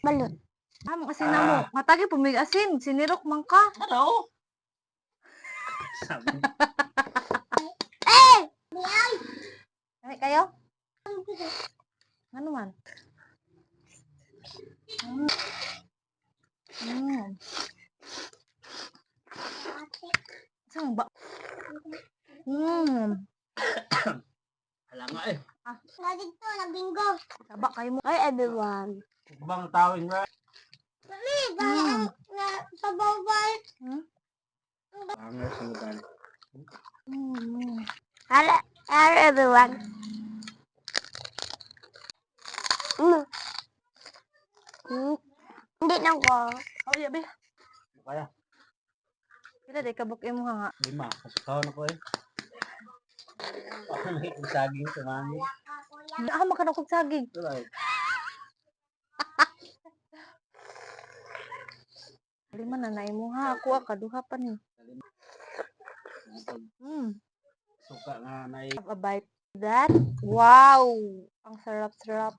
Balot. Mga asin na mo. Matagi pumig asin. Sinirok man ka. Ano? Sabi. Kami kayo? Ano man? Saan ba? Hala nga eh. Dito, nagbinggo. Saba kayo mo. Hi everyone. Bang tawin nga. Pabawal. Ang sudan. Hello everyone. Hindi lang ko. Oh, iya, be. Kaya, Kila day kabuk mo nga. 5. Kasukaw na ko eh. Ako saging tumangin. Makan ako saging. Tuloy. Lima na na mo ha. Ako kaduha pa ni. Suka nga na Have a bite of that. Wow! Ang sarap-sarap.